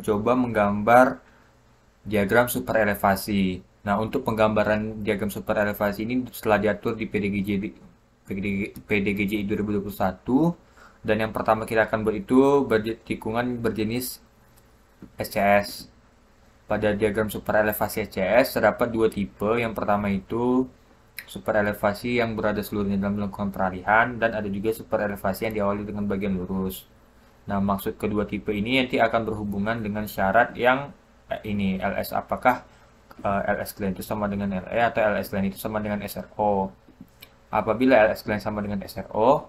mencoba menggambar diagram super elevasi. Nah, untuk penggambaran diagram super elevasi ini setelah diatur di PDGJI 2021, dan yang pertama kita akan buat itu tikungan berjenis SCS. Pada diagram super elevasi SCS terdapat dua tipe. Yang pertama itu super elevasi yang berada seluruhnya dalam lengkungan peralihan, dan ada juga super elevasi yang diawali dengan bagian lurus. Nah, maksud kedua tipe ini nanti akan berhubungan dengan syarat yang ini LS, apakah LS clean itu sama dengan LE atau LS clean itu sama dengan SRO. Apabila LS clean sama dengan SRO,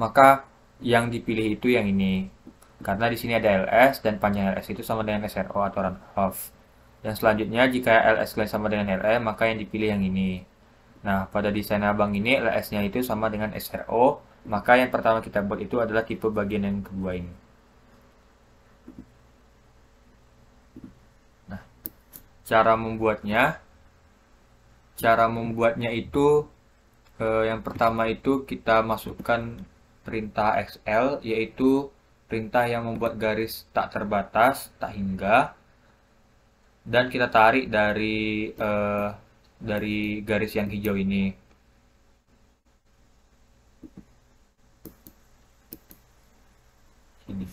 maka yang dipilih itu yang ini. Karena di sini ada LS dan panjang LS itu sama dengan SRO atau runoff. Dan selanjutnya jika LS clean sama dengan LE, maka yang dipilih yang ini. Nah, pada desain abang ini LS-nya itu sama dengan SRO, maka yang pertama kita buat itu adalah tipe bagian yang kedua ini. Nah, cara membuatnya itu yang pertama itu kita masukkan perintah XL, yaitu perintah yang membuat garis tak terbatas, tak hingga, dan kita tarik dari garis yang hijau ini. Sini.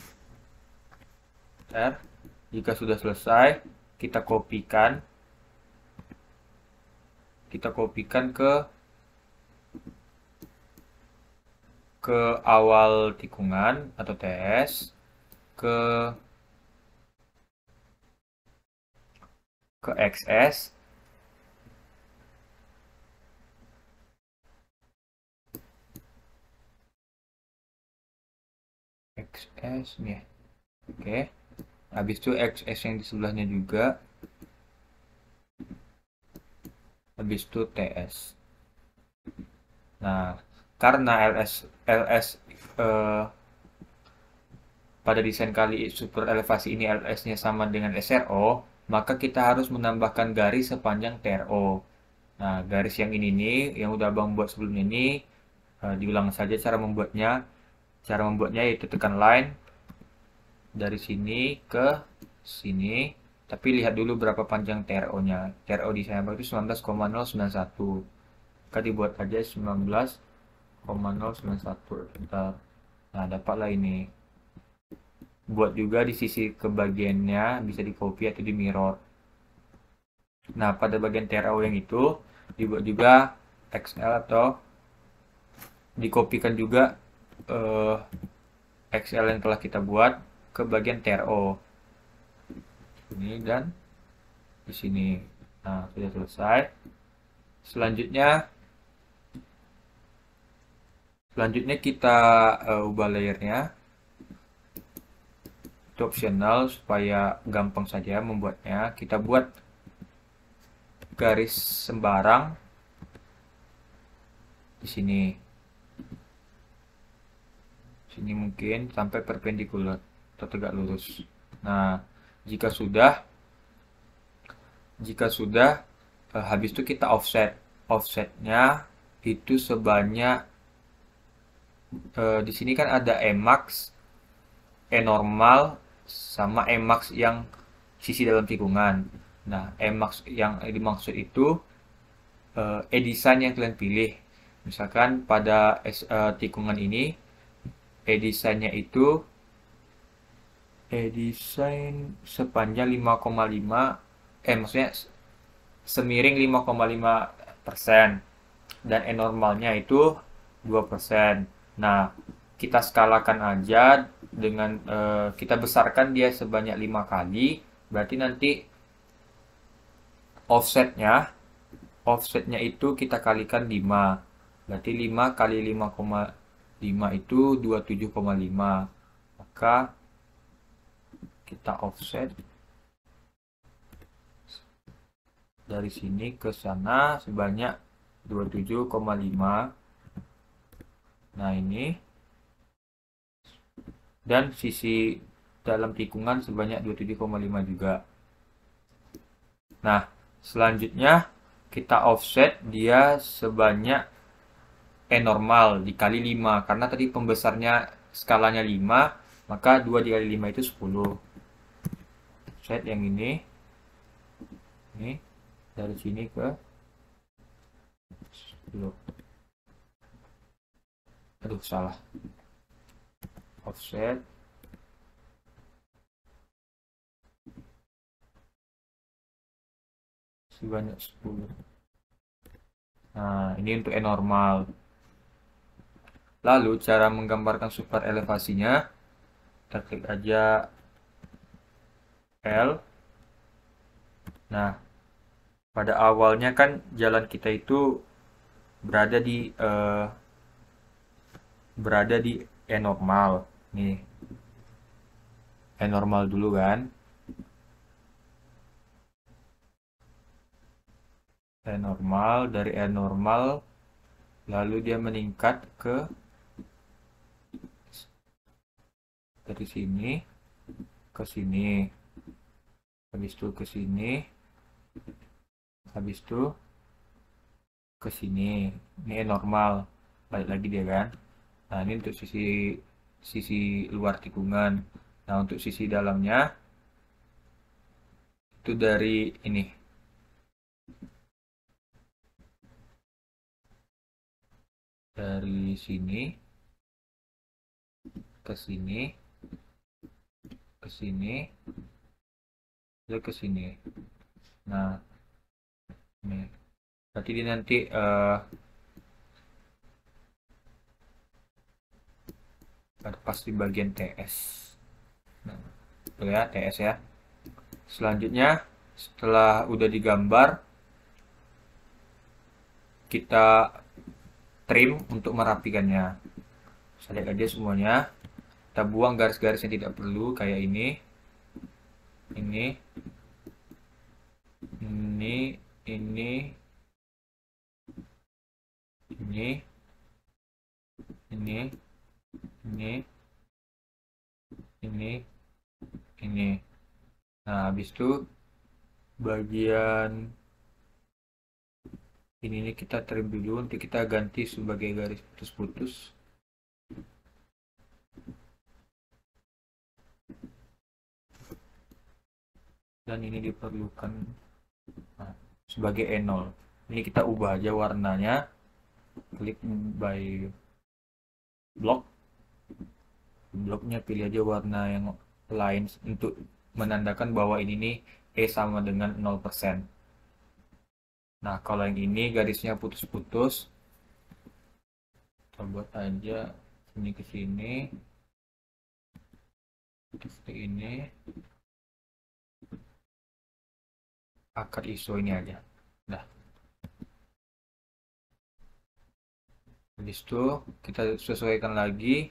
Jika sudah selesai, kita kopikan ke awal tikungan atau TS, ke XS, nih. Oke. Habis itu XS yang di sebelahnya juga. Habis itu TS. Nah, karena LS pada desain kali super elevasi ini LS-nya sama dengan SRO, maka kita harus menambahkan garis sepanjang TRO. Nah, garis yang ini nih, yang udah abang buat sebelumnya ini, diulang saja cara membuatnya. Cara membuatnya yaitu tekan line dari sini ke sini, tapi lihat dulu berapa panjang TRO-nya. TRO di sana itu 19,091. Maka dibuat aja 19,091. Bentar. Nah, dapatlah ini. Buat juga di sisi kebagiannya, bisa di copy atau di mirror. Nah, pada bagian TRO yang itu dibuat juga XL atau dikopikan juga XL yang telah kita buat ke bagian TRO. Ini dan di sini. Nah, sudah selesai. Selanjutnya kita ubah layernya. Itu optional supaya gampang saja membuatnya. Kita buat garis sembarang di sini. Sini mungkin sampai perpendikular atau tegak lurus. Nah, jika sudah habis itu kita offsetnya itu sebanyak di sini kan ada Emax, normal sama Emax yang sisi dalam tikungan. Nah, Emax yang dimaksud itu design yang kalian pilih. Misalkan pada tikungan ini desainnya itu desain sepanjang 5,5, maksudnya semiring 5,5%, dan normalnya itu 2%. Nah, kita skalakan aja dengan kita besarkan dia sebanyak 5 kali, berarti nanti offsetnya itu kita kalikan 5. Berarti 5 kali 5,5 itu 27,5. Maka kita offset dari sini ke sana sebanyak 27,5. Nah, ini. Dan sisi dalam tikungan sebanyak 27,5 juga. Nah, selanjutnya kita offset dia sebanyak normal dikali 5. Karena tadi pembesarnya skalanya 5, maka 2 dikali 5 itu 10. offset yang ini dari sini ke 10. Aduh, salah. Offset sebanyak 10. Nah, ini untuk E normal. Lalu cara menggambarkan super elevasinya, kita klik aja L. Nah, pada awalnya kan jalan kita itu berada di E normal. Nih, E normal dulu kan. E normal, dari E normal lalu dia meningkat ke dari sini ke sini, habis itu ke sini, habis itu ke sini. Ini E normal, balik lagi dia kan. Nah, ini untuk sisi luar tikungan. Nah, untuk sisi dalamnya itu dari ini, dari sini ke sini, ke sini, ke sini. Nah, ini berarti dia nanti pas di bagian TS. Nah, itu ya TS ya. Selanjutnya setelah udah digambar, kita trim untuk merapikannya. Select aja semuanya. Kita buang garis-garis yang tidak perlu kayak ini, ini, ini, ini, ini, ini, ini. Nah, habis itu bagian ini kita trim dulu, nanti kita ganti sebagai garis putus-putus. Dan ini diperlukan sebagai E0. Ini kita ubah aja warnanya, klik by block, bloknya pilih aja warna yang lain untuk menandakan bahwa ini nih E sama dengan 0%. Nah, kalau yang ini garisnya putus-putus, kita buat aja sini ke sini, seperti ini, akar ISO ini aja. Nah, habis itu kita sesuaikan lagi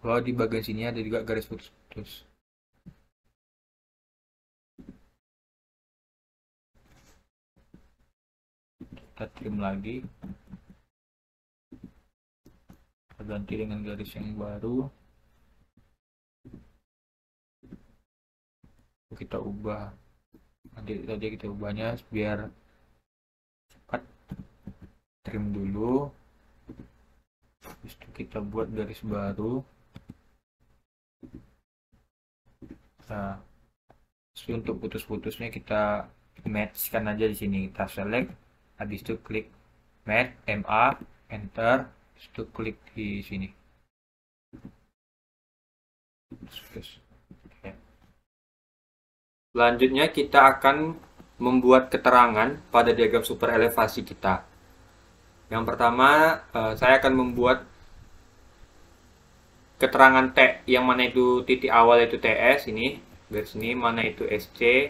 bahwa di bagian sini ada juga garis putus-putus. Kita trim lagi, kita ganti dengan garis yang baru, kita ubah. Nanti tadi kita ubahnya biar cepat. Trim dulu, habis itu kita buat garis baru. Nah, untuk putus-putusnya kita matchkan aja di sini. Kita select, habis itu klik match, MA, enter, habis itu klik di sini. Selanjutnya kita akan membuat keterangan pada diagram super elevasi kita. Yang pertama, saya akan membuat keterangan T, yang mana itu titik awal itu TS ini, garis ini, mana itu SC,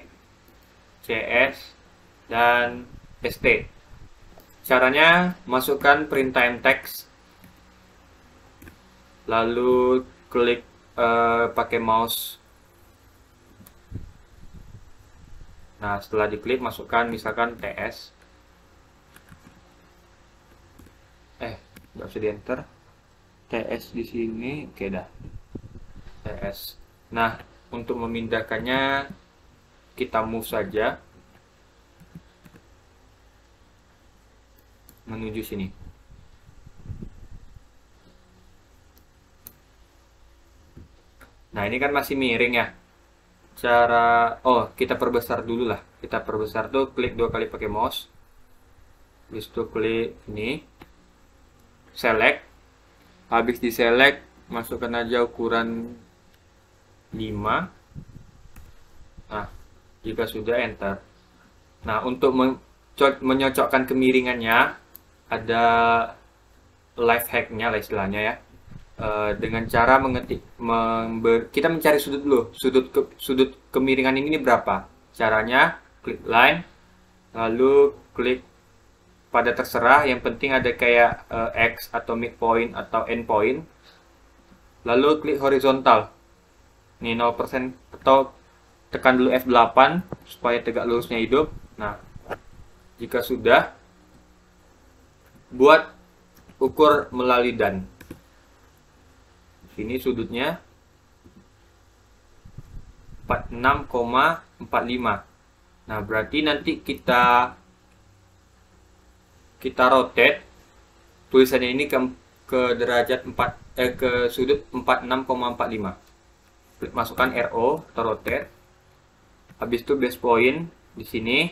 CS, dan ST. Caranya masukkan print time text, lalu klik pakai mouse. Nah, setelah diklik masukkan misalkan TS. Nggak usah di enter. TS di sini, oke dah. TS. Nah, untuk memindahkannya kita move saja menuju sini. Nah, ini kan masih miring ya. kita perbesar dulu lah. Kita perbesar tuh klik 2 kali pakai mouse. Habis itu klik ini, select. Habis di select, masukkan aja ukuran 5. Nah, jika sudah, enter. Nah, untuk menyocokkan kemiringannya, ada life hacknya lah istilahnya ya. Dengan cara kita mencari sudut dulu. Sudut kemiringan ini berapa? Caranya, klik line, lalu klik pada terserah, yang penting ada kayak X atau midpoint atau endpoint. Lalu klik horizontal. Ini 0% atau tekan dulu F8 supaya tegak lurusnya hidup. Nah, jika sudah, buat ukur melalui dan. Ini sudutnya 46,45. Nah, berarti nanti kita rotate tulisannya ini ke derajat ke sudut 46,45. Masukkan RO atau rotate. Habis itu base point di sini.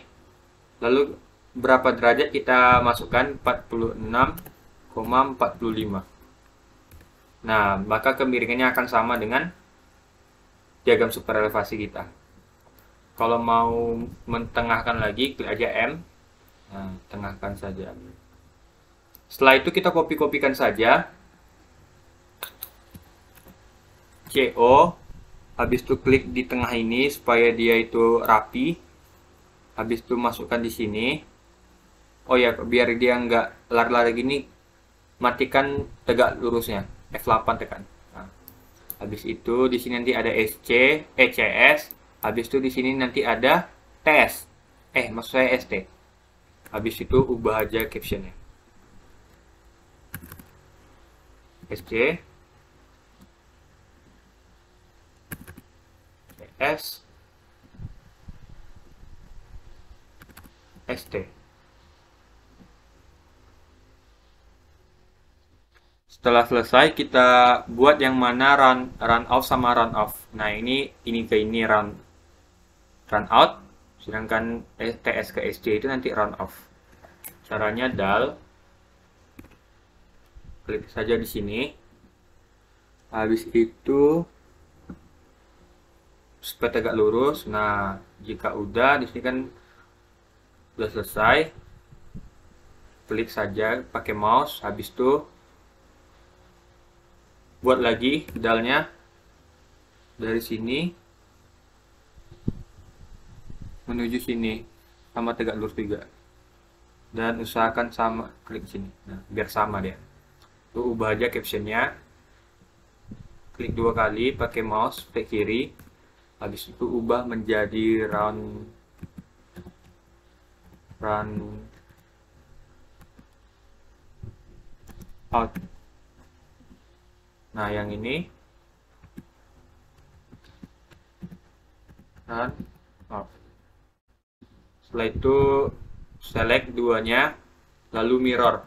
Lalu berapa derajat kita masukkan? 46,45. Nah, maka kemiringannya akan sama dengan diagram super elevasi kita. Kalau mau mentengahkan lagi, klik aja M. Nah, tengahkan saja. Setelah itu kita copy-copykan saja. CO. Habis itu klik di tengah ini supaya dia itu rapi. Habis itu masukkan di sini. Oh ya, biar dia nggak lari-lari gini, matikan tegak lurusnya. F8 tekan. Nah, habis itu di sini nanti ada ECS. Habis itu di sini nanti ada TS. Maksud saya ST. Habis itu ubah aja captionnya. SC, TS, ST. Setelah selesai, kita buat yang mana run out sama run off. Nah, ini ke ini run out, sedangkan TS ke SC itu nanti run off. Caranya dal, klik saja di sini. Habis itu supaya tegak lurus. Nah, jika udah di sini kan udah selesai, klik saja pakai mouse. Habis itu buat lagi dalnya dari sini menuju sini sama tegak lurus juga, dan usahakan sama, klik sini. Nah, biar sama dia. Tuh, ubah aja captionnya, klik 2 kali pakai mouse klik kiri. Habis itu ubah menjadi round out. Nah, yang ini run out. Setelah itu select duanya, lalu mirror,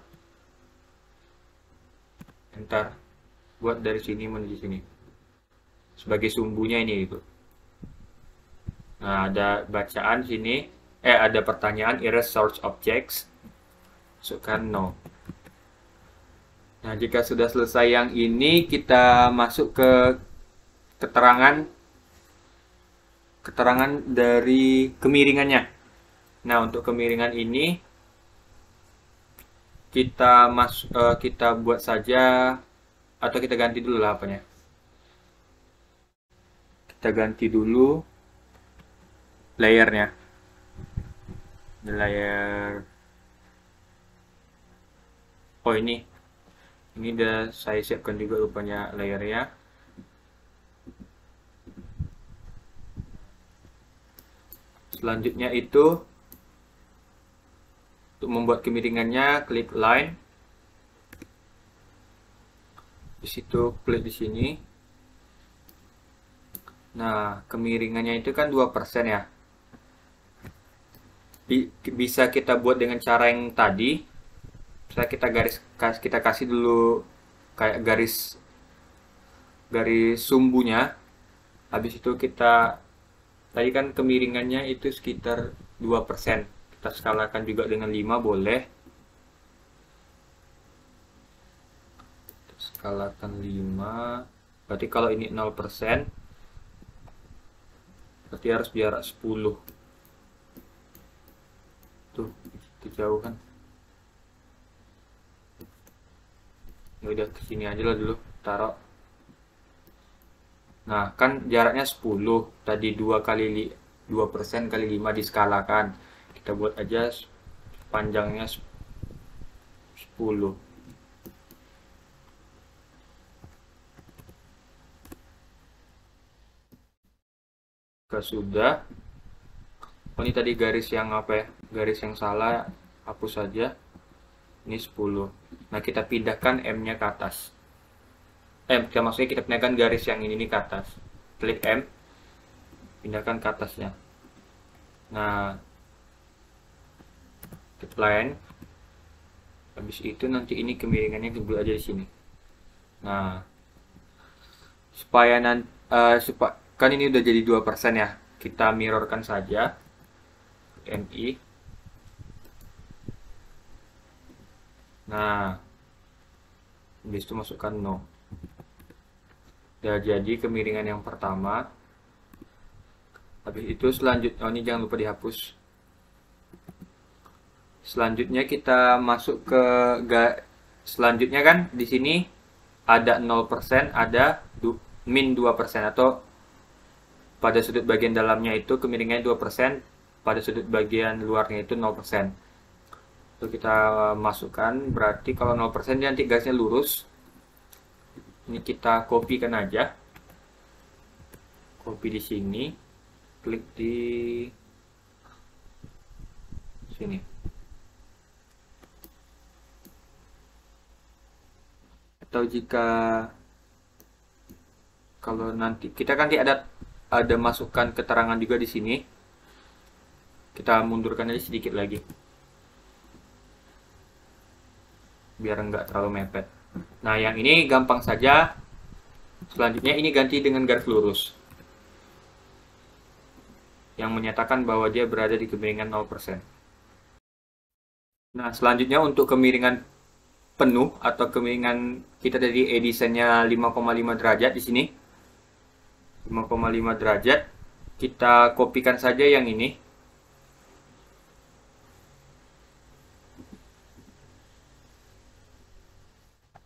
enter. Buat dari sini menuju sini sebagai sumbunya ini itu. Nah, ada bacaan sini, ada pertanyaan, erase source objects, masukkan no. Nah, jika sudah selesai yang ini, kita masuk ke keterangan dari kemiringannya. Nah, untuk kemiringan ini kita buat saja, atau kita ganti dulu lah apanya. Kita ganti dulu layernya. Layer. Oh, ini udah saya siapkan juga rupanya layernya. Selanjutnya itu untuk membuat kemiringannya, klik line. Di situ klik di sini. Nah, kemiringannya itu kan 2% ya. Bisa kita buat dengan cara yang tadi. Misalnya kita kasih dulu kayak garis sumbunya. Habis itu kita Tadi kan kemiringannya itu sekitar 2%. Kita skalakan juga dengan 5 boleh. Kita skalakan 5. Berarti kalau ini 0%, berarti harus jarak 10. Tuh, itu jauh kan. Ya udah kesini aja lah dulu, taruh. Nah, kan jaraknya 10. Tadi 2% kali 5 diskalakan. Kita buat aja panjangnya 10. Sudah. Oh, ini tadi garis yang apa ya? Garis yang salah, hapus saja. Ini 10. Nah, kita pindahkan M-nya ke atas. Maksudnya kita pindahkan garis yang ini ke atas. Klik M, pindahkan ke atasnya. Nah, line. Habis itu nanti ini kemiringannya dibuat aja di sini. Nah, supaya nanti kan ini udah jadi 2% ya. Kita mirrorkan saja. MI. Nah, habis itu masukkan no. Udah jadi kemiringan yang pertama. Habis itu selanjutnya, oh ini jangan lupa dihapus. Selanjutnya kita masuk ke selanjutnya kan di sini ada 0%, ada min 2% atau pada sudut bagian dalamnya itu kemiringannya 2%, pada sudut bagian luarnya itu 0%. Itu kita masukkan, berarti kalau 0% dia nanti garisnya lurus. Ini kita kopikan aja. Copy di sini, klik di sini. Atau jika kalau nanti kita kan ada masukkan keterangan juga di sini. Kita mundurkan aja sedikit lagi. Biar enggak terlalu mepet. Nah, yang ini gampang saja. Selanjutnya ini ganti dengan garis lurus. Yang menyatakan bahwa dia berada di kemiringan 0%. Nah, selanjutnya untuk kemiringan penuh atau kemiringan kita dari desainnya 5,5 derajat di sini. 5,5 derajat. Kita kopikan saja yang ini.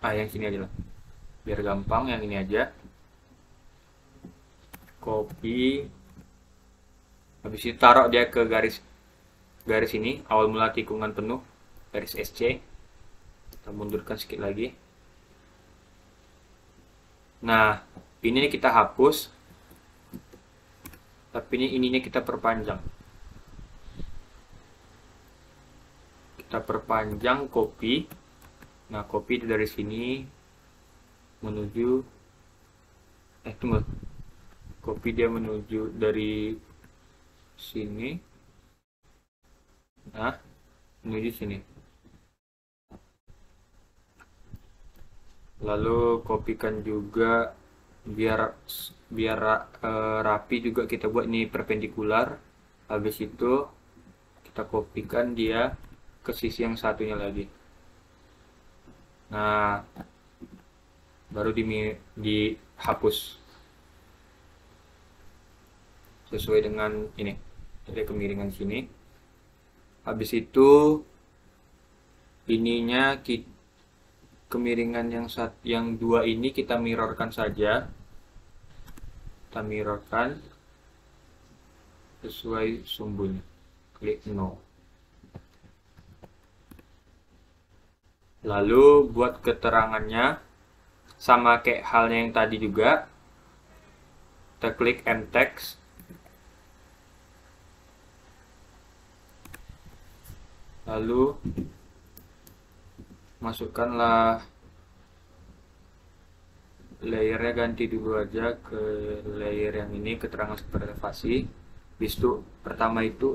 Yang sini aja lah. Biar gampang, yang ini aja. Copy. Habis itu taruh dia ke garis ini, awal mula tikungan penuh, garis SC. Kita mundurkan sedikit lagi. Nah, ini kita hapus. Tapi ininya kita perpanjang. Kita perpanjang, copy. Nah, copy dari sini menuju tunggu. Copy dia menuju dari sini. Nah, menuju sini. Lalu kopikan juga biar rapi juga kita buat ini perpendikular. Habis itu kita kopikan dia ke sisi yang satunya lagi. Nah, baru dihapus sesuai dengan ini. Ada kemiringan sini. Habis itu ininya kemiringan yang dua ini kita mirrorkan saja. Kita mirrorkan sesuai sumbunya. Klik no. Lalu buat keterangannya sama kayak halnya yang tadi juga. Kita klik M-Text. Lalu masukkanlah layernya, ganti dulu aja ke layer yang ini, keterangan super elevasi. Habis itu pertama itu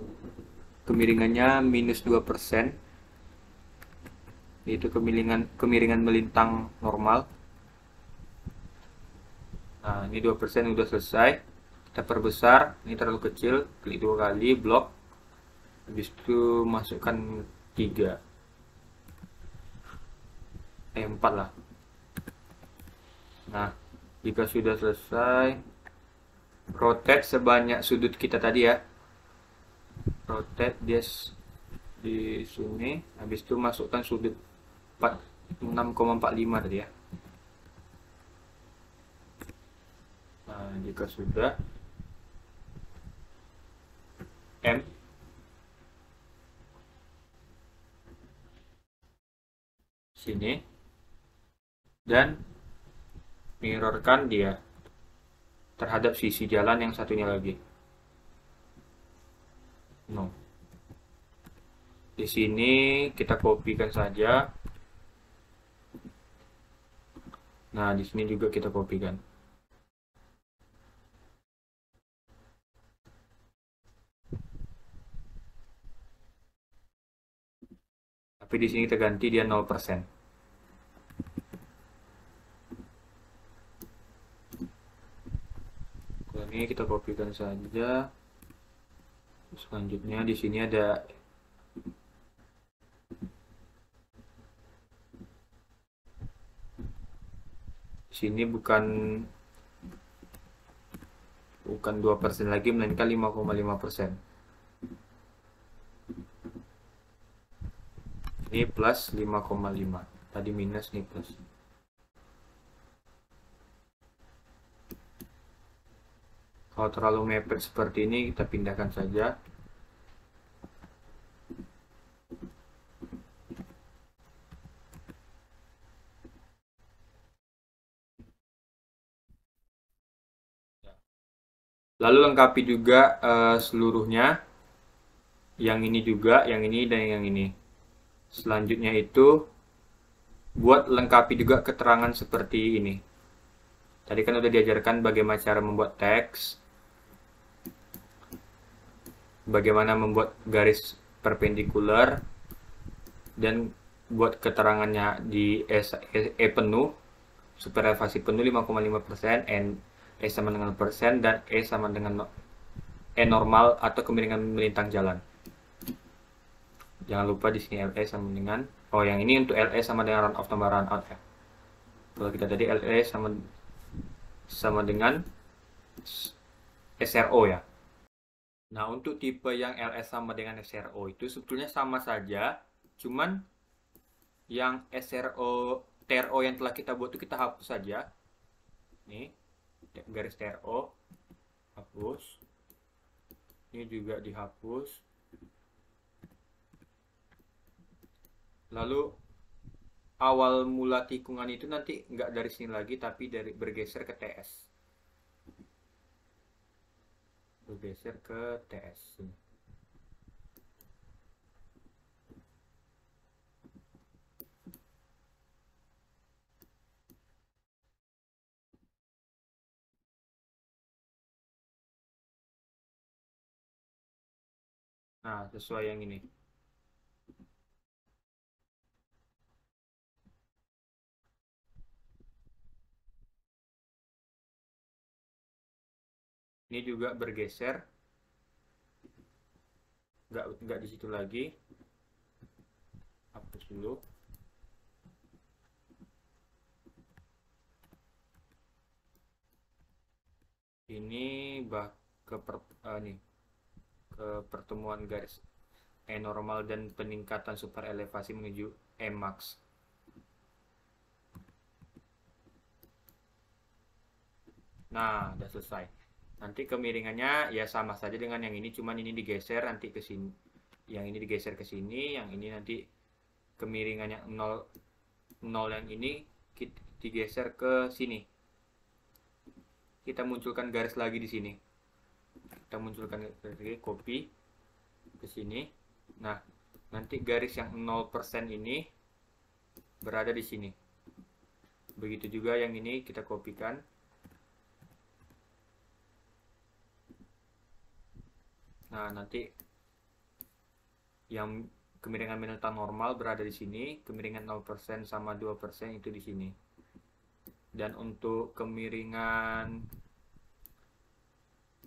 kemiringannya minus 2%. Itu kemiringan melintang normal. Nah, ini 2% udah selesai. Kita perbesar, ini terlalu kecil, klik 2 kali, blok. Habis itu masukkan 3, 4 lah. Nah, jika sudah selesai, rotate sebanyak sudut kita tadi ya. Rotate dia di sini, habis itu masukkan sudut 6,45 tadi ya. Nah, jika sudah, M sini, dan mirrorkan dia terhadap sisi jalan yang satunya lagi. No. Di sini kita kopikan saja. Nah, di sini juga kita kopikan. Tapi di sini terganti dia 0%. Ini kita kopikan saja. Selanjutnya di sini ada sini bukan 2% lagi, melainkan 5,5%. Ini plus 5,5. Tadi minus, nih plus. Kalau terlalu mepet seperti ini, kita pindahkan saja. Lalu lengkapi juga seluruhnya. Yang ini juga, yang ini, dan yang ini. Selanjutnya itu, buat lengkapi juga keterangan seperti ini. Tadi kan udah diajarkan bagaimana cara membuat teks, bagaimana membuat garis perpendikular, dan buat keterangannya di E penuh, super elevasi penuh 5,5%, E sama dengan persen, dan E sama dengan E normal atau kemiringan melintang jalan. Jangan lupa di sini LE sama dengan, oh yang ini untuk LE sama dengan run off tambah run out ya. Kalau kita tadi LE sama dengan SRO ya. Nah, untuk tipe yang LS sama dengan SRO itu sebetulnya sama saja, cuman yang SRO, TRO yang telah kita buat itu kita hapus saja. Nih, garis TRO, hapus. Ini juga dihapus. Lalu awal mula tikungan itu nanti nggak dari sini lagi, tapi dari bergeser ke TS. Bergeser ke TS. Nah, sesuai yang ini. Ini juga bergeser. Nggak di situ lagi. Hapus dulu. Ini ke pertemuan garis E normal dan peningkatan super elevasi menuju E max. Nah, udah selesai. Nanti kemiringannya ya sama saja dengan yang ini, cuman ini digeser nanti ke sini. Yang ini digeser ke sini, yang ini nanti kemiringannya 0 yang ini digeser ke sini. Kita munculkan garis lagi di sini. Kita munculkan garis lagi, copy ke sini. Nah, nanti garis yang 0% ini berada di sini. Begitu juga yang ini kita kopikan. Nah, nanti yang kemiringan melintang normal berada di sini, kemiringan 0% sama 2% itu di sini. Dan untuk kemiringan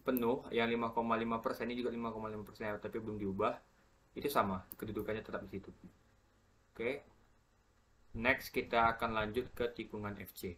penuh, yang 5,5% ini juga 5,5%, tapi belum diubah. Itu sama, kedudukannya tetap di situ. Oke. Next kita akan lanjut ke tikungan FC.